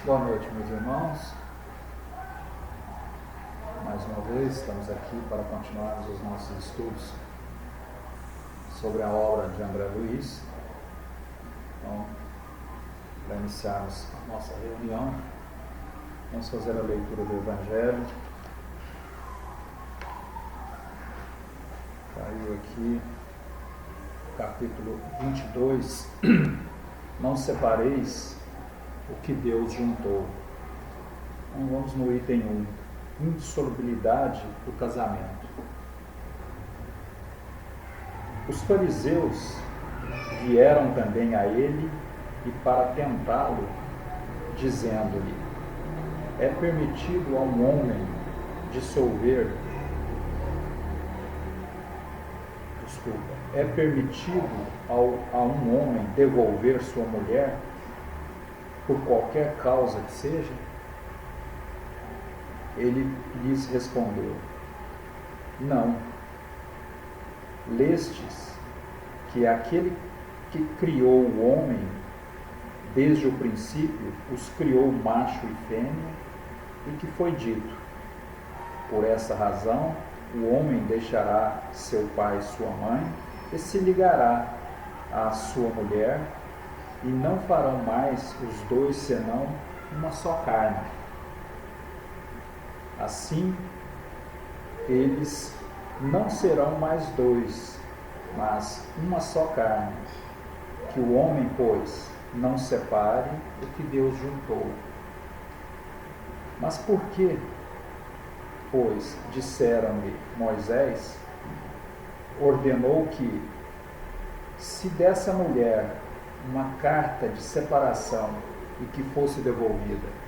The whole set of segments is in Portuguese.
Boa noite, meus irmãos. Mais uma vez estamos aqui para continuarmos os nossos estudos sobre a obra de André Luiz. Então, para iniciarmos a nossa reunião, vamos fazer a leitura do Evangelho. Caiu aqui, capítulo 22. Não separeis o que Deus juntou. Então, vamos no item 1. Indissolubilidade do casamento. Os fariseus vieram também a ele e para tentá-lo, dizendo-lhe: é permitido a um homem dissolver, é permitido a um homem devolver sua mulher por qualquer causa que seja? Ele lhes respondeu: não. Lestes que aquele que criou o homem desde o princípio os criou macho e fêmea, e que foi dito: por essa razão o homem deixará seu pai e sua mãe e se ligará à sua mulher, e não farão mais os dois senão uma só carne. Assim, eles não serão mais dois, mas uma só carne. Que o homem, pois, não separe o que Deus juntou. Mas por que, pois, disseram-lhe: Moisés ordenou que, se desse à mulher uma carta de separação e que fosse devolvida.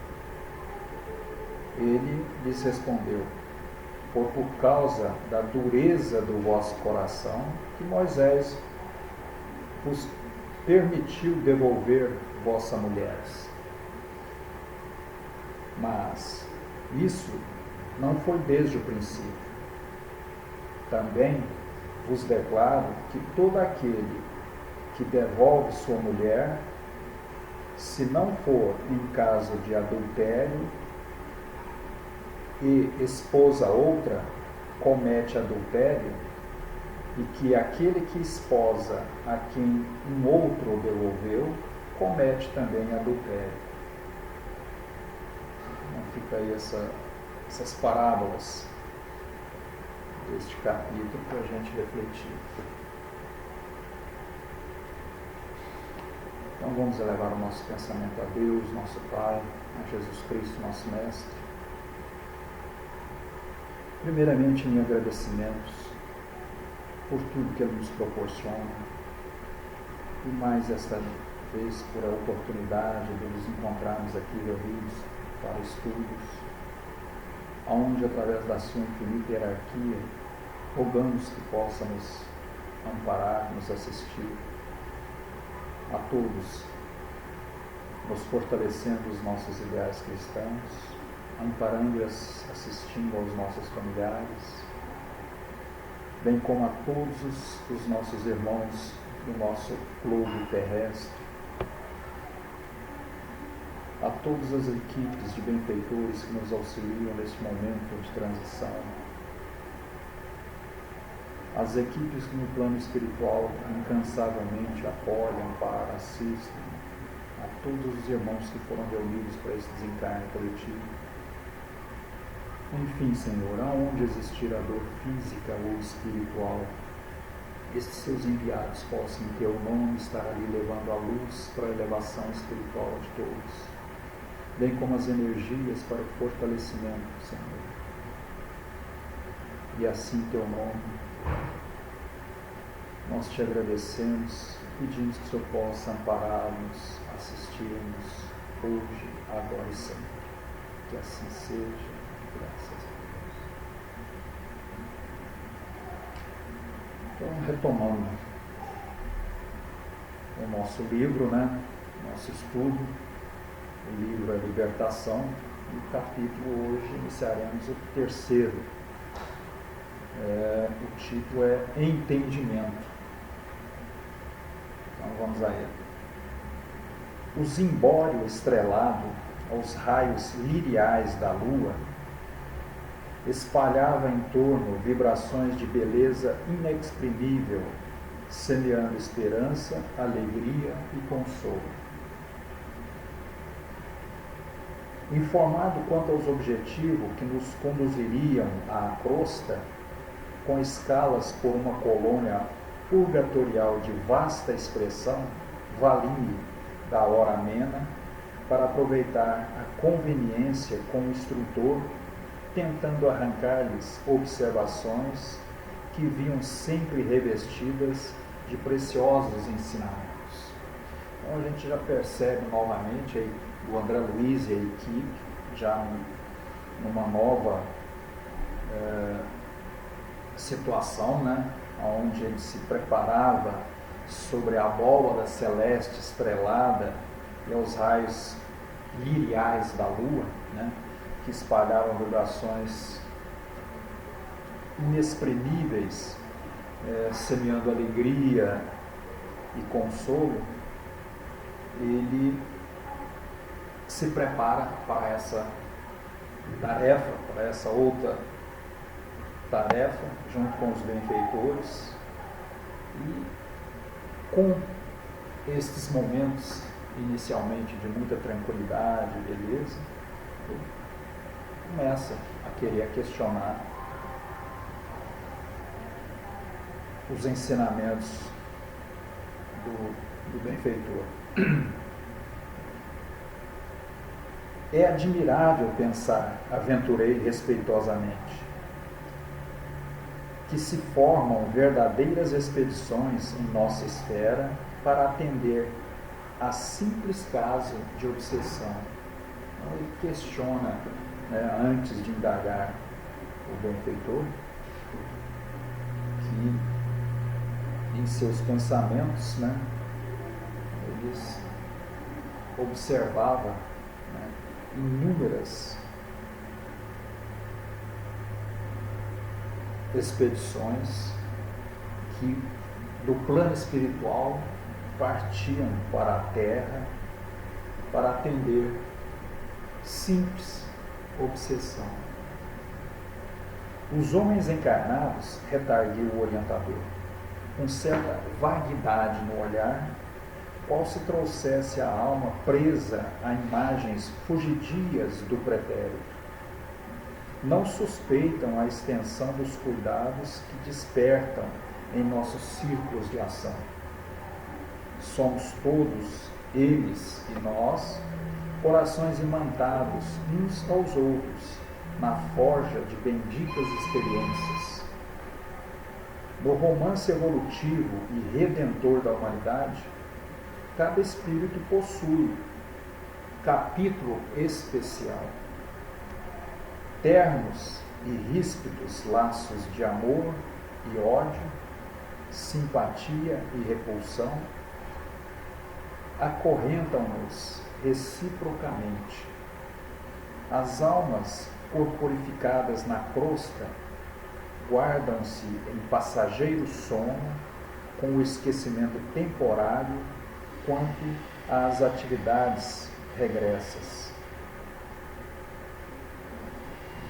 Ele lhes respondeu: por causa da dureza do vosso coração, que Moisés vos permitiu devolver vossas mulheres. Mas isso não foi desde o princípio. Também vos declaro que todo aquele que devolve sua mulher, se não for em caso de adultério, e esposa outra, comete adultério, e que aquele que esposa a quem um outro devolveu, comete também adultério. Então fica aí essas parábolas deste capítulo para a gente refletir. Então vamos elevar o nosso pensamento a Deus, nosso Pai, a Jesus Cristo, nosso Mestre. Primeiramente, em agradecimentos por tudo que Ele nos proporciona, e mais esta vez por a oportunidade de nos encontrarmos aqui reunidos para estudos, onde, através da sua infinita hierarquia, rogamos que possa nos amparar, nos assistir, a todos, nos fortalecendo os nossos ideais cristãos, amparando e assistindo aos nossos familiares, bem como a todos os nossos irmãos do nosso globo terrestre, a todas as equipes de benfeitores que nos auxiliam neste momento de transição, as equipes que no plano espiritual incansavelmente apoiam, amparam, assistem, a todos os irmãos que foram reunidos para esse desencarne coletivo. Enfim, Senhor, aonde existir a dor física ou espiritual, estes seus enviados possam, em teu nome, estar ali levando a luz para a elevação espiritual de todos, bem como as energias para o fortalecimento, Senhor. E assim, em teu nome, nós te agradecemos, pedimos que o Senhor possa amparar-nos, assistir-nos hoje, agora e sempre. Que assim seja. Graças a Deus. Então, retomando o nosso livro, nosso estudo, o livro é Libertação, e o capítulo hoje iniciaremos o terceiro. O título é Entendimento. Então vamos a ele. O zimbório estrelado aos raios liriais da lua, espalhava em torno vibrações de beleza inexprimível, semeando esperança, alegria e consolo. Informado quanto aos objetivos que nos conduziriam à crosta, com escalas por uma colônia purgatorial de vasta expressão, vali-me da hora amena para aproveitar a conveniência com o instrutor, tentando arrancar-lhes observações que vinham sempre revestidas de preciosos ensinamentos. Então a gente já percebe novamente aí o André Luiz e a equipe já numa nova situação, né, onde ele se preparava sobre a abóbada celeste estrelada e aos raios liriais da lua, né, que espalhavam vibrações inexprimíveis, semeando alegria e consolo. Ele se prepara para essa tarefa, para essa outra tarefa, junto com os benfeitores, e com estes momentos inicialmente de muita tranquilidade e beleza, ele começa a querer questionar os ensinamentos do benfeitor. É admirável pensar, aventurei respeitosamente, que se formam verdadeiras expedições em nossa esfera para atender a simples caso de obsessão. Então, ele questiona, né, antes de indagar o benfeitor, que em seus pensamentos, né, eles observavam, né, inúmeras expedições que do plano espiritual partiam para a Terra para atender simples obsessão. Os homens encarnados, retarguiu o orientador, com certa vaguidade no olhar, qual se trouxesse a alma presa a imagens fugidias do pretérito, não suspeitam a extensão dos cuidados que despertam em nossos círculos de ação. Somos todos, eles e nós, corações imantados uns aos outros, na forja de benditas experiências. No romance evolutivo e redentor da humanidade, cada espírito possui capítulo especial, ternos e ríspidos laços de amor e ódio, simpatia e repulsão, acorrentam-nos reciprocamente. As almas corporificadas na crosta guardam-se em passageiro sono, com o esquecimento temporário quanto às atividades regressas.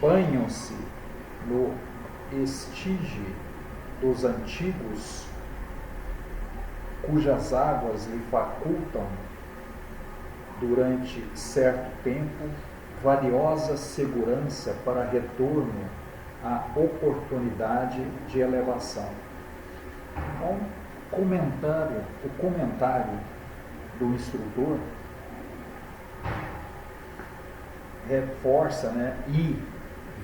Banham-se no estige dos antigos, cujas águas lhe facultam, durante certo tempo, valiosa segurança para retorno à oportunidade de elevação. Então, o comentário do instrutor reforça, né, e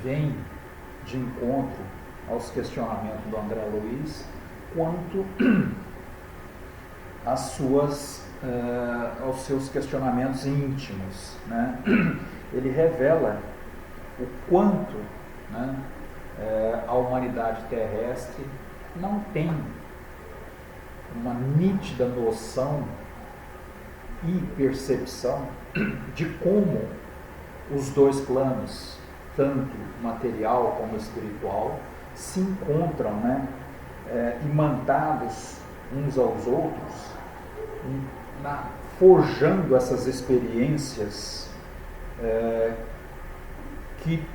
vem de encontro aos questionamentos do André Luiz quanto aos seus questionamentos íntimos, né? Ele revela o quanto, né, a humanidade terrestre não tem uma nítida noção e percepção de como os dois planos, tanto material como espiritual, se encontram, né, imantados uns aos outros, forjando essas experiências que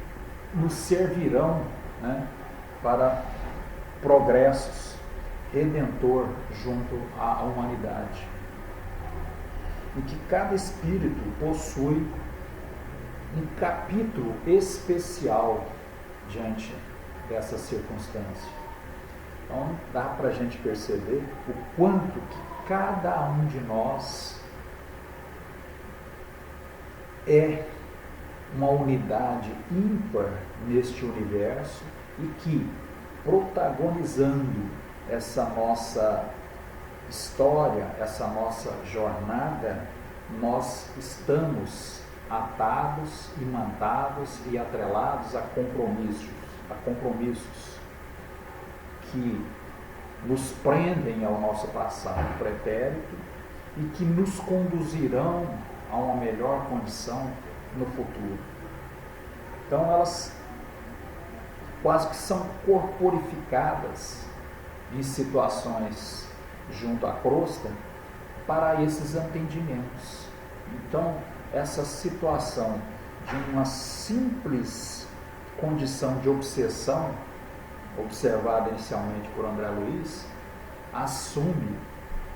nos servirão, né, para progressos redentor junto à humanidade. E que cada espírito possui um capítulo especial diante dessa circunstância. Então dá para a gente perceber o quanto que cada um de nós é uma unidade ímpar neste universo e que, protagonizando essa nossa história, essa nossa jornada, nós estamos atados, imantados e atrelados a compromissos que nos prendem ao nosso passado pretérito e que nos conduzirão a uma melhor condição no futuro. Então elas quase que são corporificadas em situações junto à crosta para esses entendimentos. Então essa situação de uma simples condição de obsessão, observada inicialmente por André Luiz, assume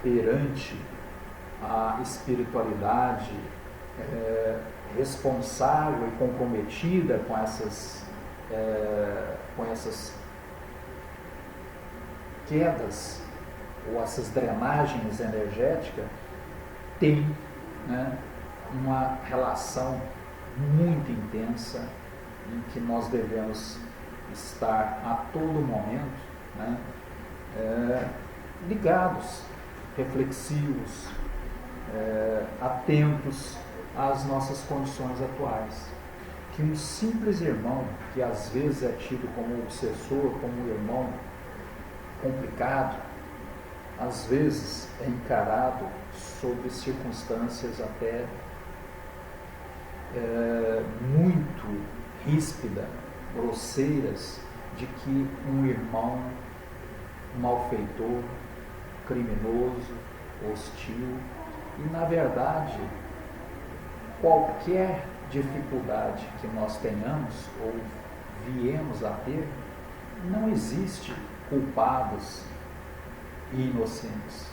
perante a espiritualidade responsável e comprometida com essas quedas ou essas drenagens energéticas, tem, né, uma relação muito intensa em que nós devemos estar a todo momento, né, ligados, reflexivos, atentos às nossas condições atuais. Que um simples irmão, que às vezes é tido como obsessor, como um irmão complicado, às vezes é encarado sob circunstâncias até muito ríspidas, grosseiras, de que um irmão malfeitor, criminoso, hostil, e na verdade qualquer dificuldade que nós tenhamos ou viemos a ter, não existe culpados e inocentes.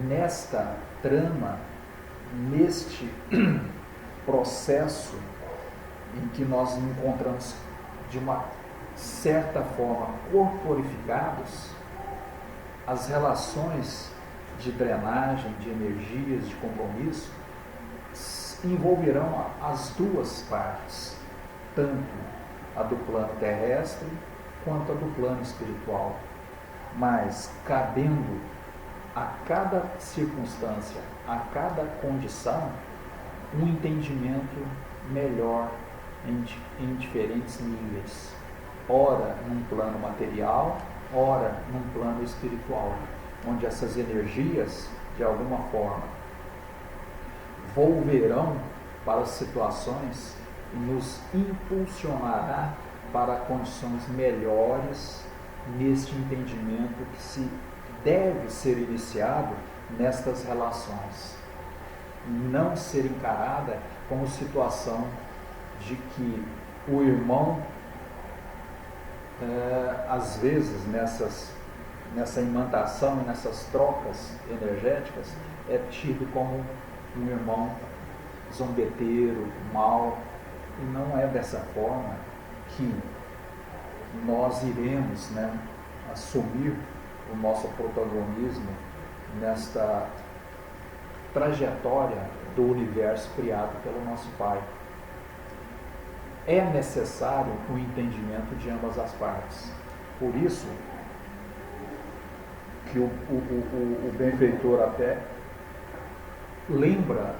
Nesta trama, neste processo em que nós nos encontramos de uma certa forma corporificados, as relações de drenagem, de energias, de compromisso, envolverão as duas partes, tanto a do plano terrestre quanto a do plano espiritual, mas cabendo a cada circunstância, a cada condição, um entendimento melhor em diferentes níveis, ora num plano material, ora num plano espiritual, onde essas energias, de alguma forma, volverão para as situações e nos impulsionará para condições melhores neste entendimento que se deve ser iniciado nestas relações. Não ser encarada como situação de que o irmão, às vezes, nessa imantação, nessas trocas energéticas, é tido como um irmão zombeteiro, mau, e não é dessa forma que nós iremos, né, assumir o nosso protagonismo nesta trajetória do universo criado pelo nosso Pai. É necessário o entendimento de ambas as partes. Por isso que o benfeitor até lembra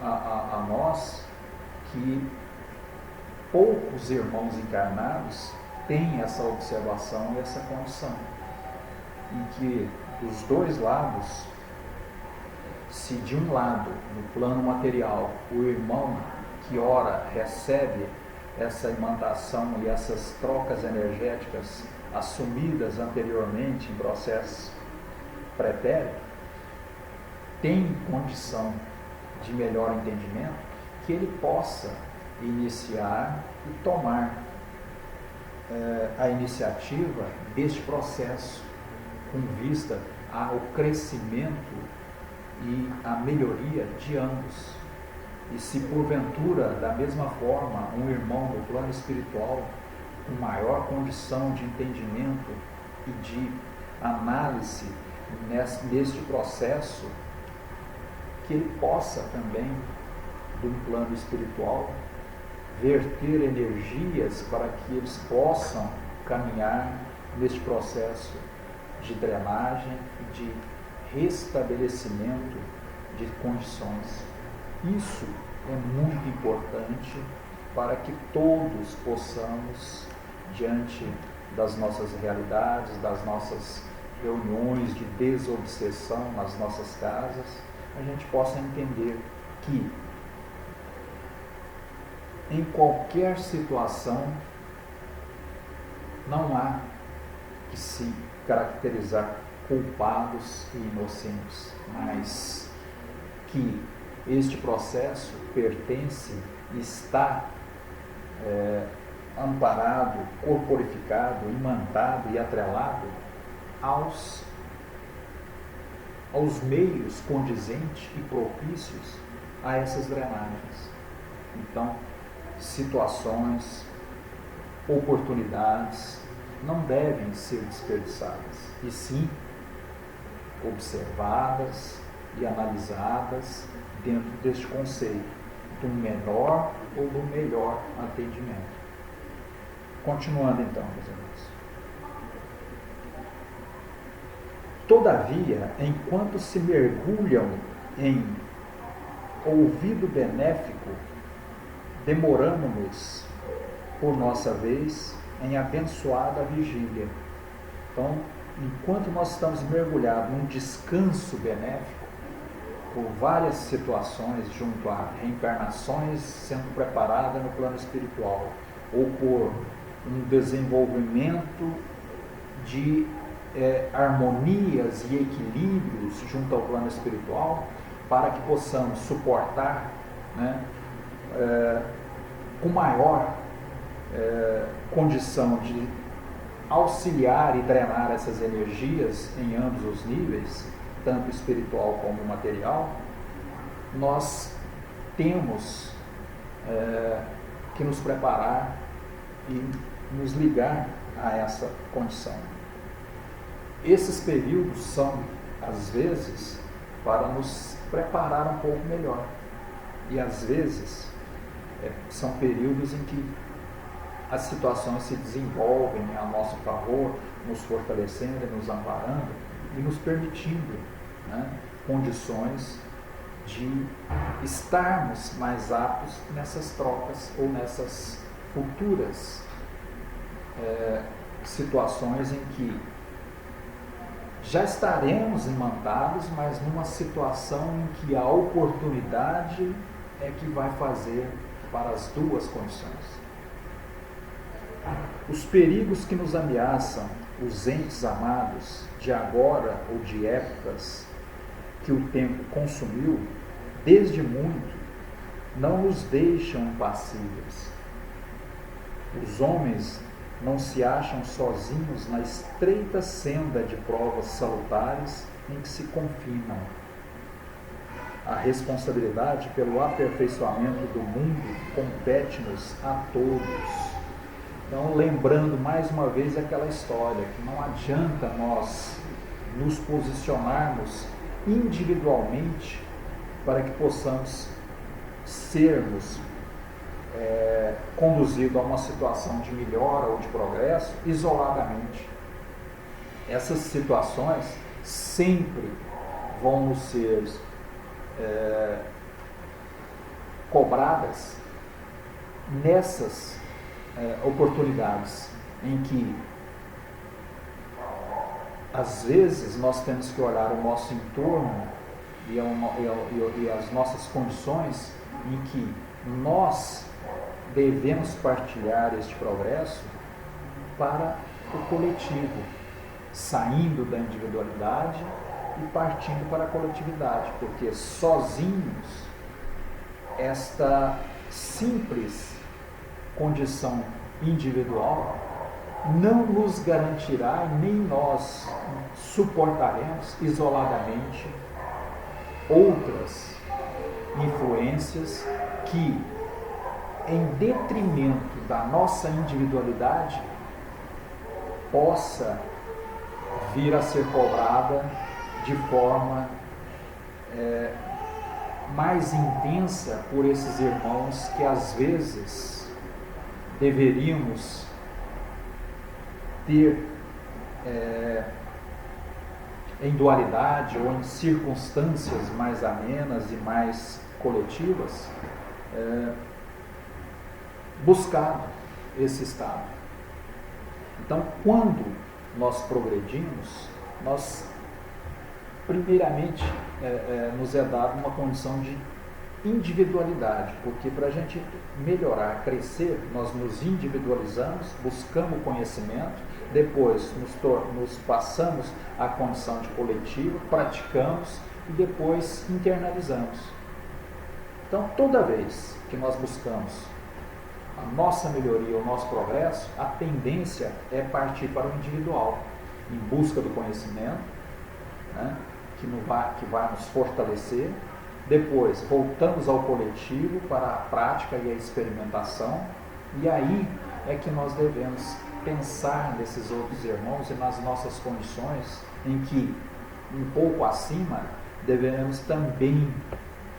a nós que poucos irmãos encarnados têm essa observação e essa condição, em que dos dois lados, se de um lado, no plano material, o irmão que ora recebe essa imantação e essas trocas energéticas assumidas anteriormente em processos pretéritos, tem condição de melhor entendimento, que ele possa iniciar e tomar a iniciativa deste processo com vista ao crescimento e à melhoria de ambos. E se porventura, da mesma forma, um irmão no plano espiritual, com maior condição de entendimento e de análise neste processo, que ele possa também, do plano espiritual, verter energias para que eles possam caminhar neste processo de drenagem e de restabelecimento de condições. Isso é muito importante para que todos possamos, diante das nossas realidades, das nossas reuniões de desobsessão nas nossas casas, a gente possa entender que em qualquer situação não há que se caracterizar culpados e inocentes, mas que este processo pertence e está amparado, corporificado, imantado e atrelado aos meios condizentes e propícios a essas drenagens. Então, situações, oportunidades não devem ser desperdiçadas, e sim observadas e analisadas dentro deste conceito do menor ou do melhor atendimento. Continuando então, meus irmãos. Todavia, enquanto se mergulham em ouvido benéfico, demoramos-nos, por nossa vez, em abençoada vigília. Então, enquanto nós estamos mergulhados num descanso benéfico, por várias situações, junto a reencarnações sendo preparadas no plano espiritual, ou por um desenvolvimento de harmonias e equilíbrios junto ao plano espiritual, para que possamos suportar, né, com maior condição de auxiliar e drenar essas energias em ambos os níveis, tanto espiritual como material, nós temos que nos preparar e nos ligar a essa condição. Esses períodos são, às vezes, para nos preparar um pouco melhor. E, às vezes, são períodos em que as situações se desenvolvem a nosso favor, nos fortalecendo, nos amparando e nos permitindo, né, condições de estarmos mais aptos nessas trocas ou nessas futuras situações em que já estaremos imantados, mas numa situação em que a oportunidade é que vai fazer para as duas condições. Os perigos que nos ameaçam, os entes amados, de agora ou de épocas que o tempo consumiu, desde muito, não nos deixam impassíveis. Os homens não se acham sozinhos na estreita senda de provas salutares em que se confinam. A responsabilidade pelo aperfeiçoamento do mundo compete-nos a todos. Então, lembrando mais uma vez aquela história, que não adianta nós nos posicionarmos individualmente para que possamos sermos conduzidos a uma situação de melhora ou de progresso isoladamente. Essas situações sempre vão nos ser cobradas nessas oportunidades em que às vezes nós temos que olhar o nosso entorno e as nossas condições em que nós devemos partilhar este progresso para o coletivo, saindo da individualidade e partindo para a coletividade, porque sozinhos esta simples condição individual não nos garantirá e nem nós suportaremos isoladamente outras influências que, em detrimento da nossa individualidade, possa vir a ser cobrada de forma mais intensa por esses irmãos que às vezes deveríamos ter em dualidade ou em circunstâncias mais amenas e mais coletivas, buscado esse estado. Então, quando nós progredimos, nós primeiramente nos é dada uma condição de individualidade, porque para a gente melhorar, crescer, nós nos individualizamos, buscamos conhecimento, depois nos passamos à condição de coletivo, praticamos e depois internalizamos. Então, toda vez que nós buscamos a nossa melhoria, o nosso progresso, a tendência é partir para o individual, em busca do conhecimento, né, que vai nos fortalecer. Depois, voltamos ao coletivo para a prática e a experimentação, e aí é que nós devemos pensar nesses outros irmãos e nas nossas condições, em que, um pouco acima, devemos também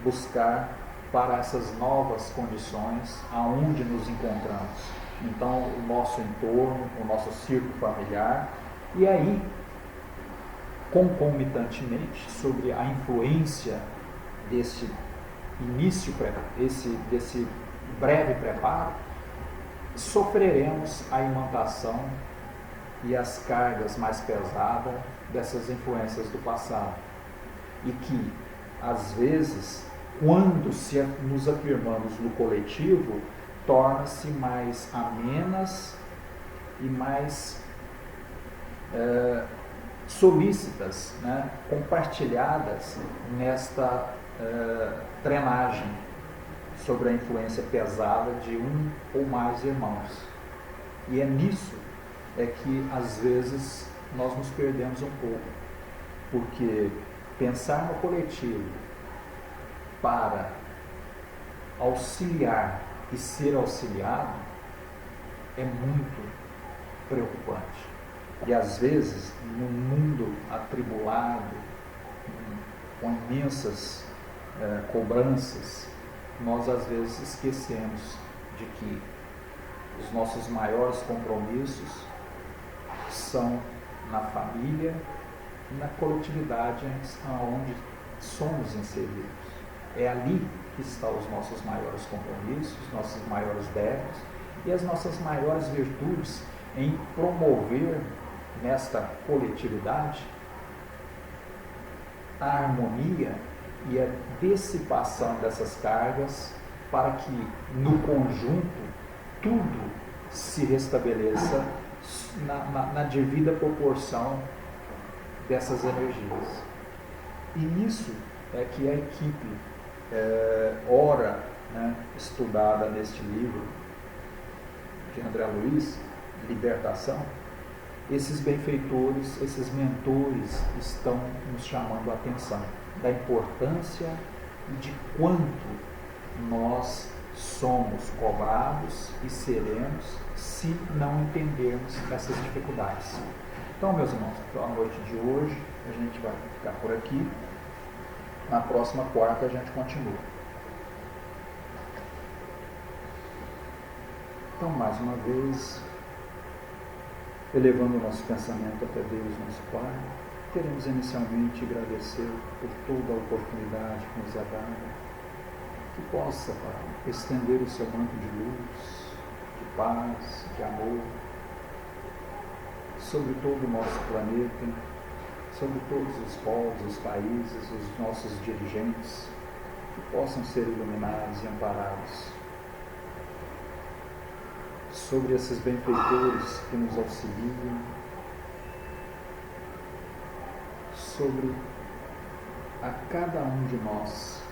buscar para essas novas condições aonde nos encontramos. Então, o nosso entorno, o nosso círculo familiar, e aí, concomitantemente, sobre a influência desse início, desse breve preparo, sofreremos a imantação e as cargas mais pesadas dessas influências do passado. E que, às vezes, quando nos afirmamos no coletivo, torna-se mais amenas e mais solícitas, né, compartilhadas nesta drenagem sobre a influência pesada de um ou mais irmãos. E é nisso que às vezes nós nos perdemos um pouco, porque pensar no coletivo para auxiliar e ser auxiliado é muito preocupante. E às vezes, num mundo atribulado, com imensas cobranças, nós às vezes esquecemos de que os nossos maiores compromissos são na família e na coletividade onde somos inseridos. É ali que estão os nossos maiores compromissos, nossos maiores débitos e as nossas maiores virtudes em promover nesta coletividade a harmonia e a dissipação dessas cargas para que no conjunto tudo se restabeleça na devida proporção dessas energias. E nisso é que a equipe ora, né, estudada neste livro de André Luiz, Libertação, esses benfeitores, esses mentores estão nos chamando a atenção da importância e de quanto nós somos cobrados e seremos se não entendermos essas dificuldades. Então, meus irmãos, a noite de hoje a gente vai ficar por aqui. Na próxima quarta a gente continua. Então, mais uma vez, elevando o nosso pensamento até Deus, nosso Pai, queremos inicialmente agradecer por toda a oportunidade que nos é dada, que possa, Pai, estender o seu manto de luz, de paz, de amor, sobre todo o nosso planeta, sobre todos os povos, os países, os nossos dirigentes, que possam ser iluminados e amparados, sobre esses benfeitores que nos auxiliam, sobre a cada um de nós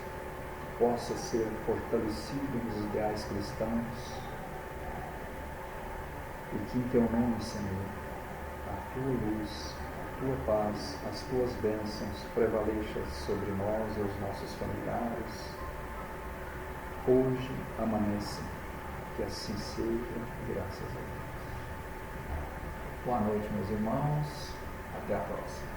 possa ser fortalecido nos ideais cristãos e que em Teu nome, Senhor, a Tua luz, a Tua paz, as Tuas bênçãos prevaleçam sobre nós e os nossos familiares, hoje, amanhã, que assim seja, graças a Deus. Boa noite, meus irmãos, até a próxima.